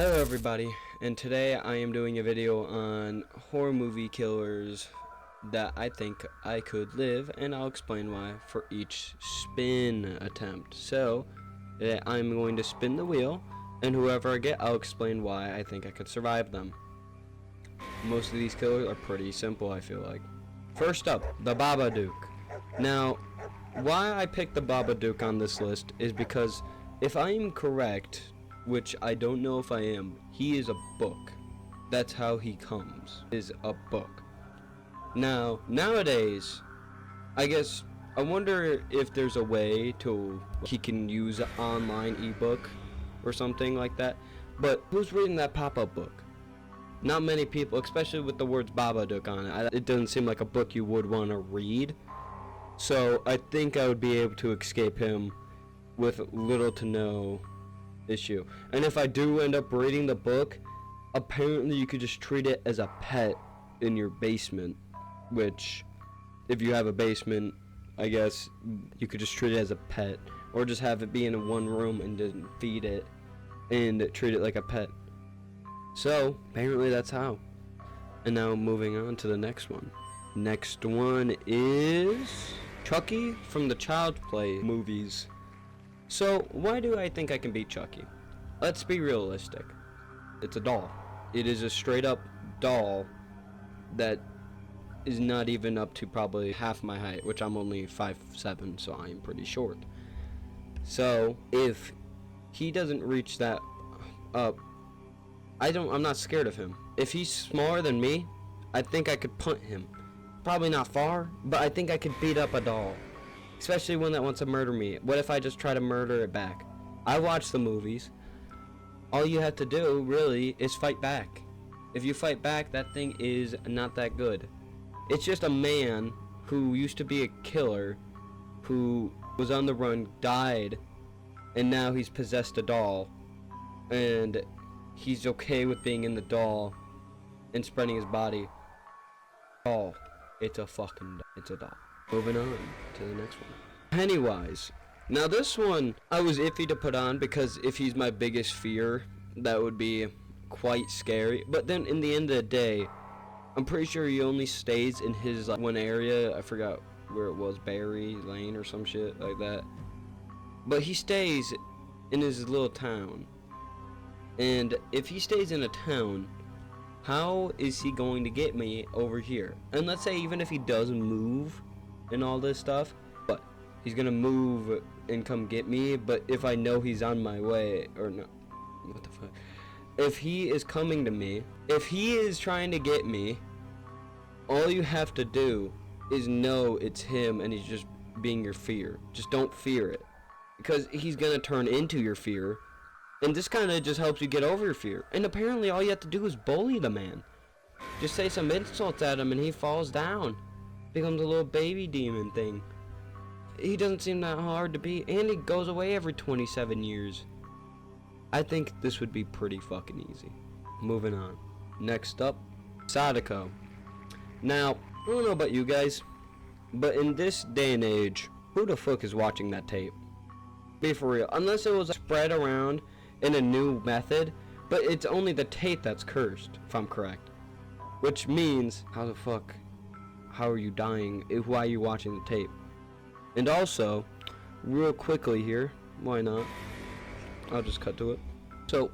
Hello everybody, and today I am doing a video on horror movie killers that I think I could live, and I'll explain why for each spin attempt. So, I'm going to spin the wheel, and whoever I get, I'll explain why I think I could survive them. Most of these killers are pretty simple, I feel like. First up, the Babadook. Now, why I picked the Babadook on this list is because if I am correct, which I don't know if I am, he is a book. That's how he comes, is a book. Now, nowadays, I wonder if there's a way to, he can use an online ebook or something like that. But who's reading that pop-up book? Not many people, especially with the words Babadook on it. It doesn't seem like a book you would want to read. So I think I would be able to escape him with little to no issue. And if I do end up reading the book, apparently you could just treat it as a pet in your basement, which if you have a basement, I guess you could just treat it as a pet, or just have it be in one room and then feed it and treat it like a pet. So apparently that's how. And now moving on to the next one. Next one is Chucky from the Child's Play movies. So, why do I think I can beat Chucky? Let's be realistic. It's a doll. It is a straight up doll that is not even up to probably half my height, which I'm only 5'7", so I'm pretty short. So, if he doesn't reach that up, I'm not scared of him. If he's smaller than me, I think I could punt him. Probably not far, but I think I could beat up a doll. Especially one that wants to murder me. What if I just try to murder it back? I watch the movies. All you have to do, really, is fight back. If you fight back, that thing is not that good. It's just a man who used to be a killer, who was on the run, died, and now he's possessed a doll. And he's okay with being in the doll and spreading his body. Doll. It's a doll. Moving on to the next one. Pennywise. Now this one, I was iffy to put on because if he's my biggest fear, that would be quite scary. But then in the end of the day, I'm pretty sure he only stays in his one area. I forgot where it was, Berry Lane or some shit like that. But he stays in his little town. And if he stays in a town, how is he going to get me over here? And let's say even if he doesn't move and all this stuff, but he's gonna move and come get me. But if I know he's on my way, or no, what the fuck, if he is coming to me, if he is trying to get me, all you have to do is know it's him and he's just being your fear. Just don't fear it, because he's gonna turn into your fear, and this kind of just helps you get over your fear. And apparently all you have to do is bully the man. Just say some insults at him and he falls down. Becomes a little baby demon thing. He doesn't seem that hard to beat, and he goes away every 27 years. I think this would be pretty fucking easy. Moving on. Next up, Sadako. Now, I don't know about you guys, but in this day and age, who the fuck is watching that tape? Be for real. Unless it was spread around in a new method, but it's only the tape that's cursed, if I'm correct. Which means, how are you dying? Why are you watching the tape? And also, real quickly here, why not? I'll just cut to it. So,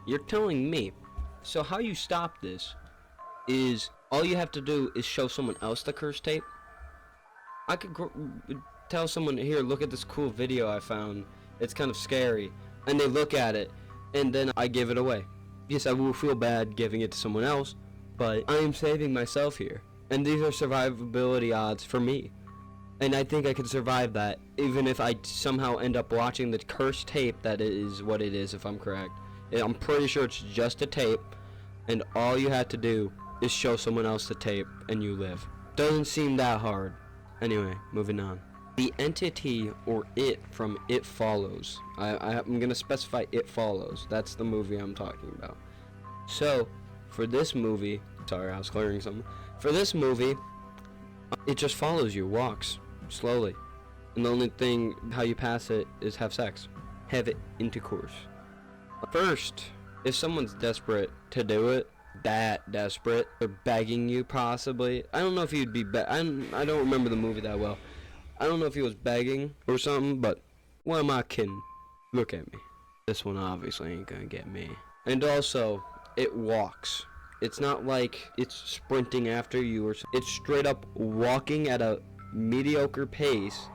you're telling me, so how you stop this is all you have to do is show someone else the cursed tape. I could tell someone, here, look at this cool video I found. It's kind of scary. And they look at it, and then I give it away. Yes, I will feel bad giving it to someone else, but I am saving myself here. And these are survivability odds for me. And I think I could survive that, even if I somehow end up watching the cursed tape. That is what it is, if I'm correct. And I'm pretty sure it's just a tape, and all you have to do is show someone else the tape, and you live. Doesn't seem that hard. Anyway, moving on. The entity, or it, from It Follows. I'm going to specify It Follows. That's the movie I'm talking about. So, for this movie, sorry, I was clearing something. For this movie, it just follows you, walks slowly, and the only thing how you pass it is have sex, have it intercourse. First, If someone's desperate to do it, that desperate, they're begging you possibly. I don't know if he'd be I don't remember the movie that well. I don't know if he was begging or something, but what am I kidding? Look at me. This one obviously ain't gonna get me. And also, it walks. It's not like it's sprinting after you or it's straight up walking at a mediocre pace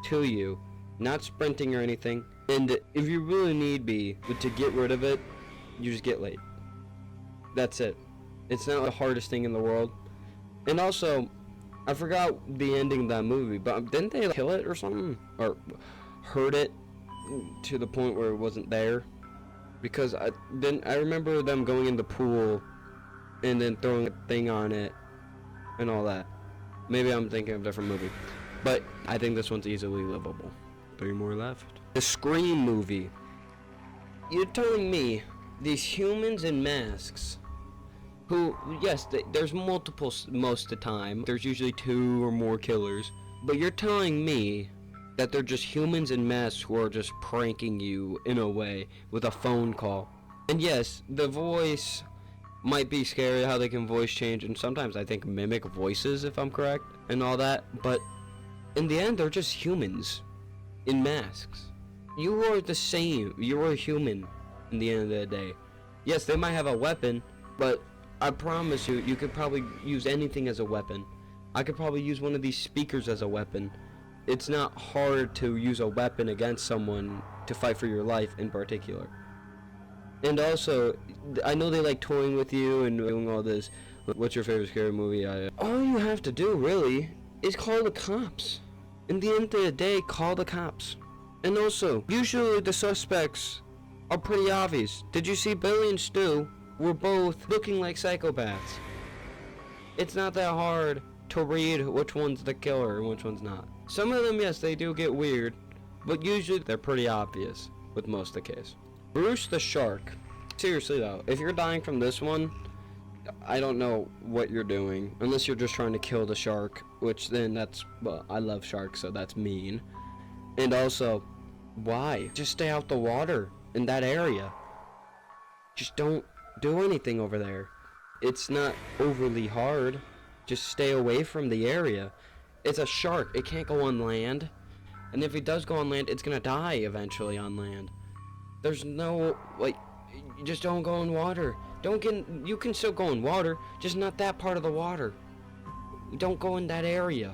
to you, not sprinting or anything. And if you really need be to get rid of it, you just get late. That's it. It's not the hardest thing in the world. And also, I forgot the ending of that movie, but didn't they kill it or something? Or hurt it to the point where it wasn't there? Because I remember them going in the pool and then throwing a thing on it and all that. Maybe I'm thinking of a different movie. But I think this one's easily livable. 3 more left. The Scream movie. You're telling me these humans in masks who, yes, there's multiple most of the time. There's usually 2 or more killers. But you're telling me that they're just humans in masks who are just pranking you in a way with a phone call. And yes, the voice might be scary how they can voice change, and sometimes I think mimic voices if I'm correct and all that, but in the end they're just humans in masks. You are the same. You are a human in the end of the day. Yes, they might have a weapon, but I promise you, you could probably use anything as a weapon. I could probably use one of these speakers as a weapon. It's not hard to use a weapon against someone to fight for your life in particular. And also, I know they like toying with you and doing all this. What's your favorite scary movie? All you have to do, really, is call the cops. In the end of the day, call the cops. And also, usually the suspects are pretty obvious. Did you see Billy and Stu were both looking like psychopaths? It's not that hard to read which one's the killer and which one's not. Some of them, yes, they do get weird, but usually they're pretty obvious with most of the case. Bruce the Shark. Seriously though, if you're dying from this one, I don't know what you're doing, unless you're just trying to kill the shark, which then that's, well, I love sharks, so that's mean. And also, why? Just stay out the water in that area. Just don't do anything over there. It's not overly hard. Just stay away from the area. It's a shark. It can't go on land. And if it does go on land, it's gonna die eventually on land. There's no, like, you just don't go in water. You can still go in water, just not that part of the water. Don't go in that area.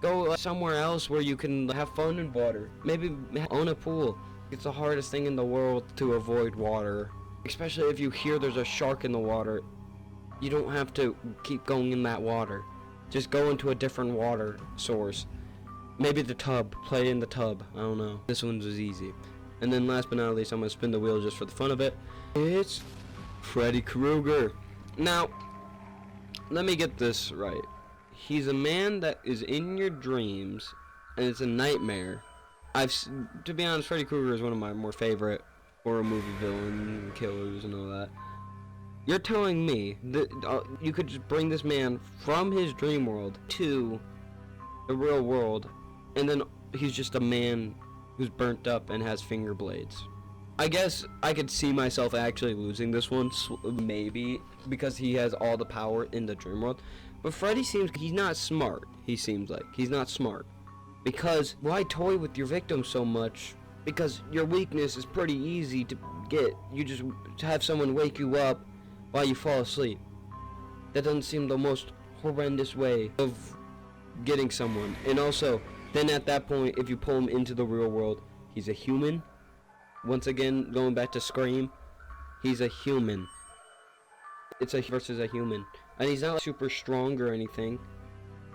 Go somewhere else where you can have fun in water. Maybe own a pool. It's the hardest thing in the world to avoid water. Especially if you hear there's a shark in the water. You don't have to keep going in that water. Just go into a different water source. Maybe the tub. Play in the tub. I don't know. This one's was easy. And then last but not least, I'm going to spin the wheel just for the fun of it. It's Freddy Krueger. Now, let me get this right. He's a man that is in your dreams, and it's a nightmare. To be honest, Freddy Krueger is one of my more favorite horror movie villains, killers, and all that. You're telling me that you could just bring this man from his dream world to the real world, and then he's just a man who's burnt up and has finger blades. I guess I could see myself actually losing this one, maybe, because he has all the power in the dream world. But Freddy he's not smart, he seems like. He's not smart. Because why toy with your victim so much? Because your weakness is pretty easy to get. You just have someone wake you up while you fall asleep. That doesn't seem the most horrendous way of getting someone. And also, then at that point, if you pull him into the real world, he's a human. Once again, going back to Scream, he's a human. It's a versus a human. And he's not super strong or anything.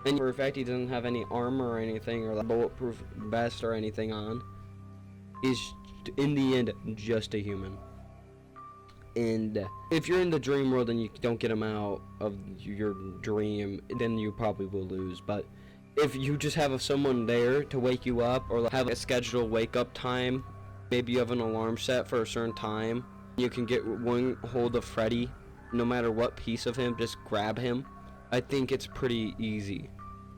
And for a fact, he doesn't have any armor or anything, or like bulletproof vest or anything on. He's, in the end, just a human. And if you're in the dream world and you don't get him out of your dream, then you probably will lose. But if you just have someone there to wake you up, or have a scheduled wake up time, maybe you have an alarm set for a certain time, you can get one hold of Freddy, no matter what piece of him, just grab him. I think it's pretty easy.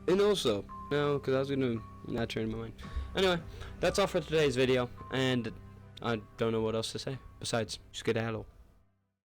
And also, no, because I was gonna not change my mind. Anyway, that's all for today's video, and I don't know what else to say besides skedaddle.